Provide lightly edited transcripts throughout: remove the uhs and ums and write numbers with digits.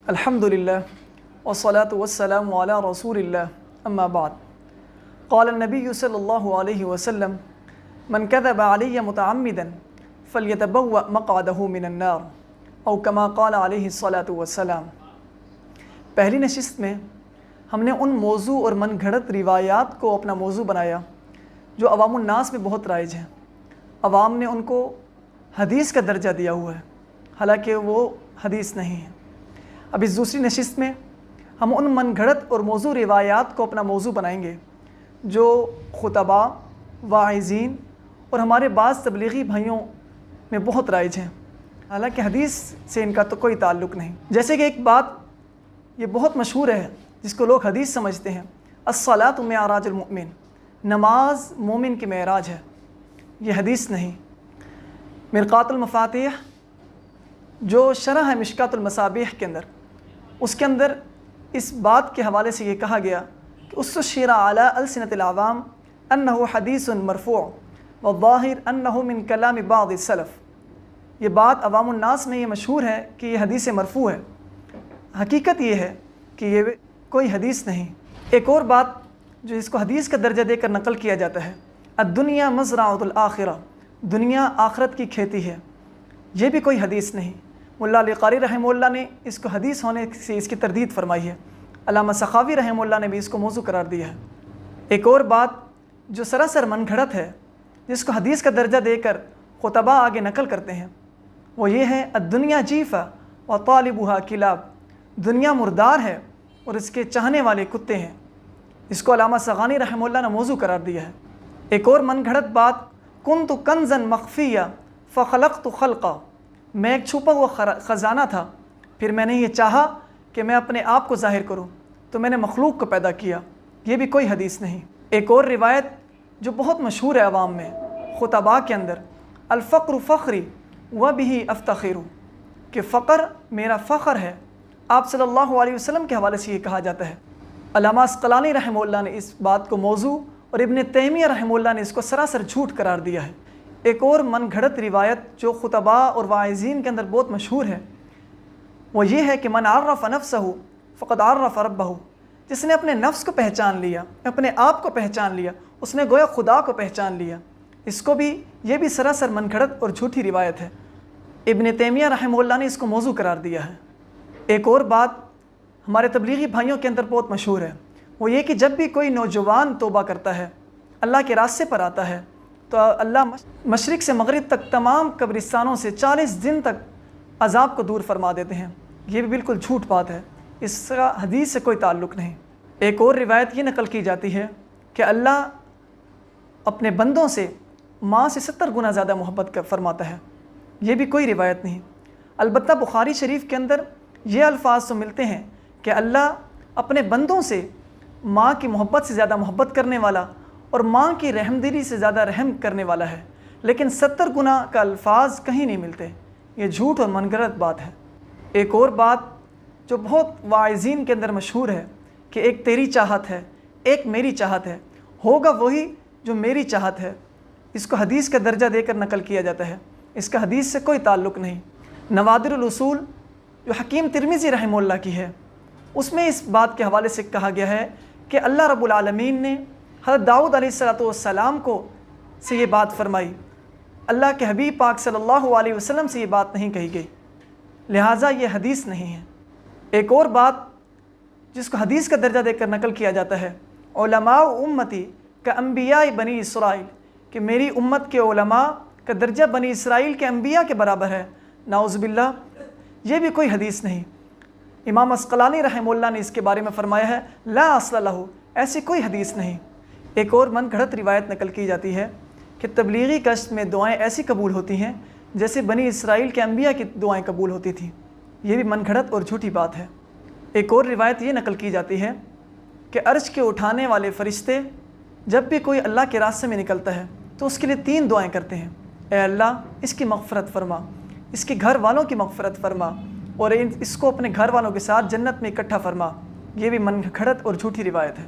الحمد لله والصلاة والسلام على رسول الله أما بعد قال النبي صلى الله عليه وسلم من كذب علي متعمدا فليتبوأ مقعده من النار او كما قال عليه الصلاة والسلام۔ پہلی نشست میں ہم نے ان موضوع اور من گھڑت روایات کو اپنا موضوع بنایا جو عوام الناس میں بہت رائج ہیں۔ عوام نے ان کو حدیث کا درجہ دیا ہوا ہے، حالانکہ وہ حدیث نہیں ہے۔ اب اس دوسری نشست میں ہم ان من گھڑت اور موضوع روایات کو اپنا موضوع بنائیں گے جو خطباء، واعظین اور ہمارے بعض تبلیغی بھائیوں میں بہت رائج ہیں، حالانکہ حدیث سے ان کا تو کوئی تعلق نہیں۔ جیسے کہ ایک بات یہ بہت مشہور ہے جس کو لوگ حدیث سمجھتے ہیں، الصلاۃ معراج المؤمن، نماز مومن کی معراج ہے، یہ حدیث نہیں۔ مرقات المفاتیح جو شرح ہے مشکات المصابیح کے اندر، اس کے اندر اس بات کے حوالے سے یہ کہا گیا کہ استشیر علی السنۃ العوام انہ حدیث مرفوع والظاہر انہ من کلام بعض السلف۔ یہ بات عوام الناس میں یہ مشہور ہے کہ یہ حدیث مرفوع ہے، حقیقت یہ ہے کہ یہ کوئی حدیث نہیں۔ ایک اور بات جو اس کو حدیث کا درجہ دے کر نقل کیا جاتا ہے، الدنیا مزرعۃ الآخرہ، دنیا آخرت کی کھیتی ہے، یہ بھی کوئی حدیث نہیں۔ مولا علی قاری رحمہ اللہ نے اس کو حدیث ہونے سے اس کی تردید فرمائی ہے، علامہ سخاوی رحمہ اللہ نے بھی اس کو موضوع قرار دیا ہے۔ ایک اور بات جو سراسر من گھڑت ہے جس کو حدیث کا درجہ دے کر خطباء آگے نقل کرتے ہیں، وہ یہ ہے الدنیا جیفہ و طالبها کلاب، دنیا مردار ہے اور اس کے چاہنے والے کتے ہیں۔ اس کو علامہ سغانی رحمہ اللہ نے موضوع قرار دیا ہے۔ ایک اور من گھڑت بات، کنت کنزا مخفیہ فخلقت خلقا، میں ایک چھپا ہوا خزانہ تھا، پھر میں نے یہ چاہا کہ میں اپنے آپ کو ظاہر کروں تو میں نے مخلوق کو پیدا کیا، یہ بھی کوئی حدیث نہیں۔ ایک اور روایت جو بہت مشہور ہے عوام میں خطباء کے اندر، الفقر فخری وبہ افتخر، کہ فقر میرا فخر ہے، آپ صلی اللہ علیہ وسلم کے حوالے سے یہ کہا جاتا ہے۔ علامہ عسقلانی رحمہ اللہ نے اس بات کو موضوع اور ابن تیمیہ رحمہ اللہ نے اس کو سراسر جھوٹ قرار دیا ہے۔ ایک اور من گھڑت روایت جو خطباء اور واعظین کے اندر بہت مشہور ہے وہ یہ ہے کہ من عرف نفسہ فقد عرف ربہ، جس نے اپنے نفس کو پہچان لیا، اپنے آپ کو پہچان لیا، اس نے گویا خدا کو پہچان لیا۔ اس کو بھی یہ بھی سراسر من گھڑت اور جھوٹی روایت ہے۔ ابن تیمیہ رحمہ اللہ نے اس کو موضوع قرار دیا ہے۔ ایک اور بات ہمارے تبلیغی بھائیوں کے اندر بہت مشہور ہے، وہ یہ کہ جب بھی کوئی نوجوان توبہ کرتا ہے، اللہ کے راستے پر آتا ہے، تو اللہ مشرق سے مغرب تک تمام قبرستانوں سے 40 دن تک عذاب کو دور فرما دیتے ہیں۔ یہ بھی بالکل جھوٹ بات ہے، اس کا حدیث سے کوئی تعلق نہیں۔ ایک اور روایت یہ نقل کی جاتی ہے کہ اللہ اپنے بندوں سے ماں سے 70 گنا زیادہ محبت فرماتا ہے، یہ بھی کوئی روایت نہیں۔ البتہ بخاری شریف کے اندر یہ الفاظ تو ملتے ہیں کہ اللہ اپنے بندوں سے ماں کی محبت سے زیادہ محبت کرنے والا اور ماں کی رحم دلی سے زیادہ رحم کرنے والا ہے، لیکن 70 گنا کا الفاظ کہیں نہیں ملتے، یہ جھوٹ اور من گھڑت بات ہے۔ ایک اور بات جو بہت واعظین کے اندر مشہور ہے کہ ایک تیری چاہت ہے، ایک میری چاہت ہے، ہوگا وہی جو میری چاہت ہے، اس کو حدیث کا درجہ دے کر نقل کیا جاتا ہے، اس کا حدیث سے کوئی تعلق نہیں۔ نوادر الاصول جو حکیم ترمذی رحمہ اللہ کی ہے، اس میں اس بات کے حوالے سے کہا گیا ہے کہ اللہ رب العالمین نے حضرت داؤد علیہ السلام کو سے یہ بات فرمائی، اللہ کے حبیب پاک صلی اللہ علیہ وسلم سے یہ بات نہیں کہی گئی، لہٰذا یہ حدیث نہیں ہے۔ ایک اور بات جس کو حدیث کا درجہ دے کر نقل کیا جاتا ہے، علماء امتی کا انبیاء بنی اسرائیل، کہ میری امت کے علماء کا درجہ بنی اسرائیل کے انبیاء کے برابر ہے، نعوذ باللہ، یہ بھی کوئی حدیث نہیں۔ امام عسقلانی رحمہ اللہ نے اس کے بارے میں فرمایا ہے لا اصل لہ، ایسی کوئی حدیث نہیں۔ ایک اور من گھڑت روایت نقل کی جاتی ہے کہ تبلیغی کشت میں دعائیں ایسی قبول ہوتی ہیں جیسے بنی اسرائیل کے انبیاء کی دعائیں قبول ہوتی تھیں، یہ بھی من گھڑت اور جھوٹی بات ہے۔ ایک اور روایت یہ نقل کی جاتی ہے کہ عرش کے اٹھانے والے فرشتے جب بھی کوئی اللہ کے راستے میں نکلتا ہے تو اس کے لیے 3 دعائیں کرتے ہیں، اے اللہ اس کی مغفرت فرما، اس کے گھر والوں کی مغفرت فرما، اور اس کو اپنے گھر والوں کے ساتھ جنت میں اکٹھا فرما، یہ بھی من گھڑت اور جھوٹی روایت ہے۔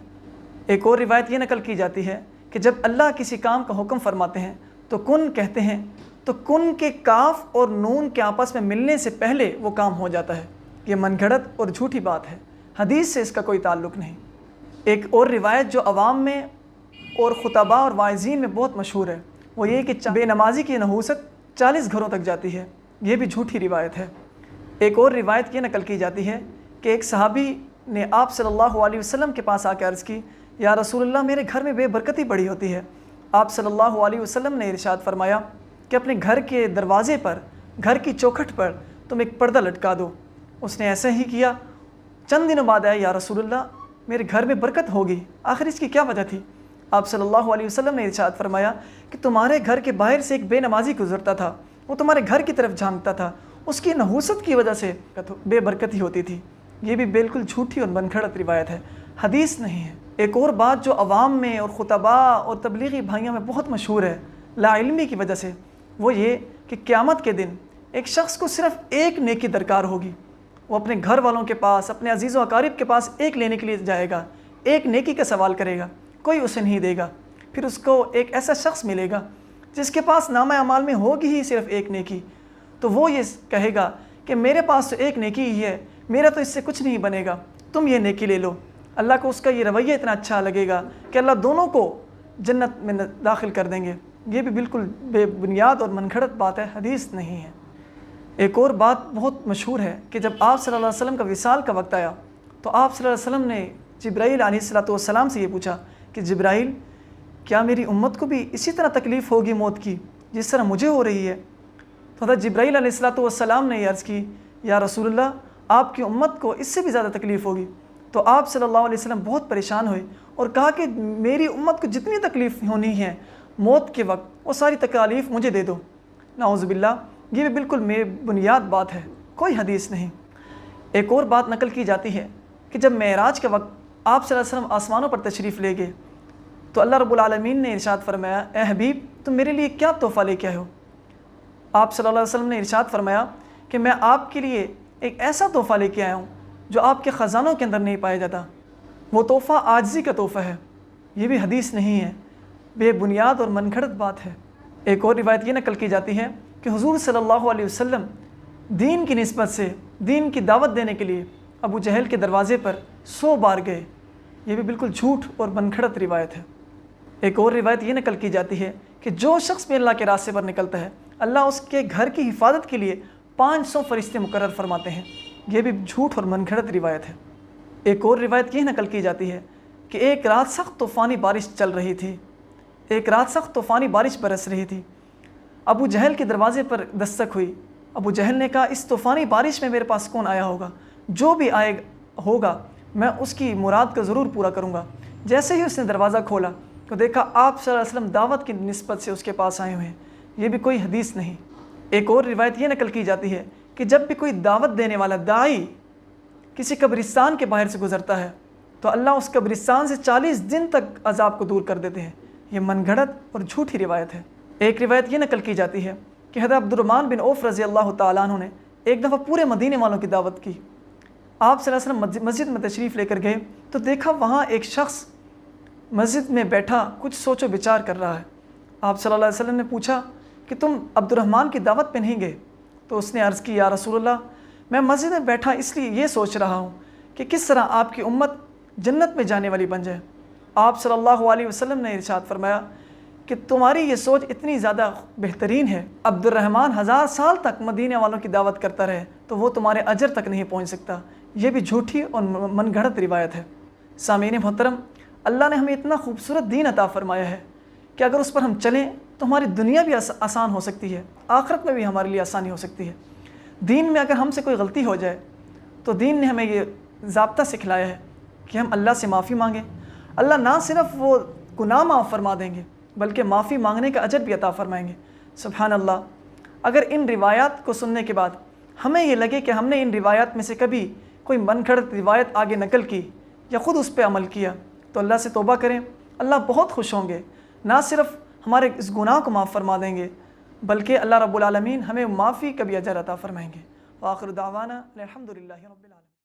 ایک اور روایت یہ نقل کی جاتی ہے کہ جب اللہ کسی کام کا حکم فرماتے ہیں تو کن کہتے ہیں تو کن کے کاف اور نون کے آپس میں ملنے سے پہلے وہ کام ہو جاتا ہے، یہ من گھڑت اور جھوٹی بات ہے، حدیث سے اس کا کوئی تعلق نہیں۔ ایک اور روایت جو عوام میں اور خطباء اور واعظین میں بہت مشہور ہے وہ یہ کہ بے نمازی کی نحوست 40 گھروں تک جاتی ہے، یہ بھی جھوٹی روایت ہے۔ ایک اور روایت یہ نقل کی جاتی ہے کہ ایک صحابی نے آپ صلی اللہ علیہ وسلم کے پاس آ کے عرض کی، یا رسول اللہ میرے گھر میں بے برکتی بڑی ہوتی ہے۔ آپ صلی اللہ علیہ وسلم نے ارشاد فرمایا کہ اپنے گھر کے دروازے پر، گھر کی چوکھٹ پر تم ایک پردہ لٹکا دو۔ اس نے ایسا ہی کیا۔ چند دنوں بعد آیا، یا رسول اللہ میرے گھر میں برکت ہوگی، آخر اس کی کیا وجہ تھی؟ آپ صلی اللہ علیہ وسلم نے ارشاد فرمایا کہ تمہارے گھر کے باہر سے ایک بے نمازی گزرتا تھا، وہ تمہارے گھر کی طرف جھانکتا تھا، اس کی نحوست کی وجہ سے بے برکتی ہوتی تھی۔ یہ بھی بالکل جھوٹی اور من گھڑت روایت ہے، حدیث نہیں ہے۔ ایک اور بات جو عوام میں اور خطباء اور تبلیغی بھائیوں میں بہت مشہور ہے لا علمی کی وجہ سے، وہ یہ کہ قیامت کے دن ایک شخص کو صرف ایک نیکی درکار ہوگی، وہ اپنے گھر والوں کے پاس، اپنے عزیز و اقارب کے پاس ایک لینے کے لیے جائے گا، ایک نیکی کا سوال کرے گا، کوئی اسے نہیں دے گا۔ پھر اس کو ایک ایسا شخص ملے گا جس کے پاس نامہ اعمال میں ہوگی ہی صرف ایک نیکی، تو وہ یہ کہے گا کہ میرے پاس تو ایک نیکی ہی ہے، میرا تو اس سے کچھ نہیں بنے گا، تم یہ نیکی لے لو۔ اللہ کو اس کا یہ رویہ اتنا اچھا لگے گا کہ اللہ دونوں کو جنت میں داخل کر دیں گے۔ یہ بھی بالکل بے بنیاد اور من گھڑت بات ہے، حدیث نہیں ہے۔ ایک اور بات بہت مشہور ہے کہ جب آپ صلی اللہ علیہ وسلم کا وصال کا وقت آیا تو آپ صلی اللہ علیہ وسلم نے جبرائیل علیہ السلام سے یہ پوچھا کہ جبرائیل کیا میری امت کو بھی اسی طرح تکلیف ہوگی موت کی جس طرح مجھے ہو رہی ہے؟ تو حضرت جبرائیل علیہ السلام نے یہ عرض کی، یا رسول اللہ آپ کی امت کو اس سے بھی زیادہ تکلیف ہوگی۔ تو آپ صلی اللہ علیہ وسلم بہت پریشان ہوئے اور کہا کہ میری امت کو جتنی تکلیف ہونی ہے موت کے وقت وہ ساری تکالیف مجھے دے دو۔ نعوذ باللہ، یہ بھی بالکل بے بنیاد بات ہے، کوئی حدیث نہیں۔ ایک اور بات نقل کی جاتی ہے کہ جب معراج کا وقت آپ صلی اللہ علیہ وسلم آسمانوں پر تشریف لے گئے تو اللہ رب العالمین نے ارشاد فرمایا، اے حبیب تم میرے لیے کیا تحفہ لے کے آئے ہو؟ آپ صلی اللہ علیہ وسلم نے ارشاد فرمایا کہ میں آپ کے لیے ایک ایسا تحفہ لے کے آیا ہوں جو آپ کے خزانوں کے اندر نہیں پایا جاتا، وہ تحفہ عاجزی کا تحفہ ہے۔ یہ بھی حدیث نہیں ہے، بے بنیاد اور من گھڑت بات ہے۔ ایک اور روایت یہ نقل کی جاتی ہے کہ حضور صلی اللہ علیہ وسلم دین کی نسبت سے دین کی دعوت دینے کے لیے ابو جہل کے دروازے پر 100 بار گئے، یہ بھی بالکل جھوٹ اور من گھڑت روایت ہے۔ ایک اور روایت یہ نقل کی جاتی ہے کہ جو شخص بھی اللہ کے راستے پر نکلتا ہے اللہ اس کے گھر کی حفاظت کے لیے 500 فرشتے مقرر فرماتے ہیں، یہ بھی جھوٹ اور من گھڑت روایت ہے۔ ایک اور روایت یہ نقل کی جاتی ہے کہ ایک رات سخت طوفانی بارش چل رہی تھی، ایک رات سخت طوفانی بارش برس رہی تھی، ابو جہل کے دروازے پر دستک ہوئی۔ ابو جہل نے کہا اس طوفانی بارش میں میرے پاس کون آیا ہوگا؟ جو بھی آئے ہوگا میں اس کی مراد کو ضرور پورا کروں گا۔ جیسے ہی اس نے دروازہ کھولا تو دیکھا آپ صلی اللہ علیہ وسلم دعوت کی نسبت سے اس کے پاس آئے ہوئے ہیں، یہ بھی کوئی حدیث نہیں۔ ایک اور روایت یہ نقل کی جاتی ہے کہ جب بھی کوئی دعوت دینے والا داعی کسی قبرستان کے باہر سے گزرتا ہے تو اللہ اس قبرستان سے 40 دن تک عذاب کو دور کر دیتے ہیں، یہ من گھڑت اور جھوٹی روایت ہے۔ ایک روایت یہ نقل کی جاتی ہے کہ حضرت عبد الرحمن بن عوف رضی اللہ تعالیٰ عنہ نے ایک دفعہ پورے مدینے والوں کی دعوت کی۔ آپ صلی اللہ علیہ وسلم مسجد میں تشریف لے کر گئے تو دیکھا وہاں ایک شخص مسجد میں بیٹھا کچھ سوچ و بچار کر رہا ہے۔ آپ صلی اللہ علیہ وسلم نے پوچھا کہ تم عبد الرحمن کی دعوت پہ نہیں گئے؟ تو اس نے عرض کی، یا رسول اللہ میں مسجد میں بیٹھا اس لیے یہ سوچ رہا ہوں کہ کس طرح آپ کی امت جنت میں جانے والی بن جائے۔ آپ صلی اللہ علیہ وسلم نے ارشاد فرمایا کہ تمہاری یہ سوچ اتنی زیادہ بہترین ہے، عبد الرحمن 1000 سال تک مدینے والوں کی دعوت کرتا رہے تو وہ تمہارے اجر تک نہیں پہنچ سکتا، یہ بھی جھوٹی اور من گھڑت روایت ہے۔ سامعین محترم، اللہ نے ہمیں اتنا خوبصورت دین عطا فرمایا ہے کہ اگر اس پر ہم چلیں تو ہماری دنیا بھی آسان ہو سکتی ہے، آخرت میں بھی ہمارے لیے آسانی ہو سکتی ہے۔ دین میں اگر ہم سے کوئی غلطی ہو جائے تو دین نے ہمیں یہ ضابطہ سکھلایا ہے کہ ہم اللہ سے معافی مانگیں۔ اللہ نہ صرف وہ گناہ معاف فرما دیں گے بلکہ معافی مانگنے کا اجر بھی عطا فرمائیں گے۔ سبحان اللہ، اگر ان روایات کو سننے کے بعد ہمیں یہ لگے کہ ہم نے ان روایات میں سے کبھی کوئی من گھڑت روایت آگے نقل کی یا خود اس پہ عمل کیا تو اللہ سے توبہ کریں، اللہ بہت خوش ہوں گے، نہ صرف ہمارے اس گناہ کو معاف فرما دیں گے بلکہ اللہ رب العالمین ہمیں معافی کا بھی اجر عطا فرمائیں گے۔ وآخر دعوانا الحمدللہ رب العالمین۔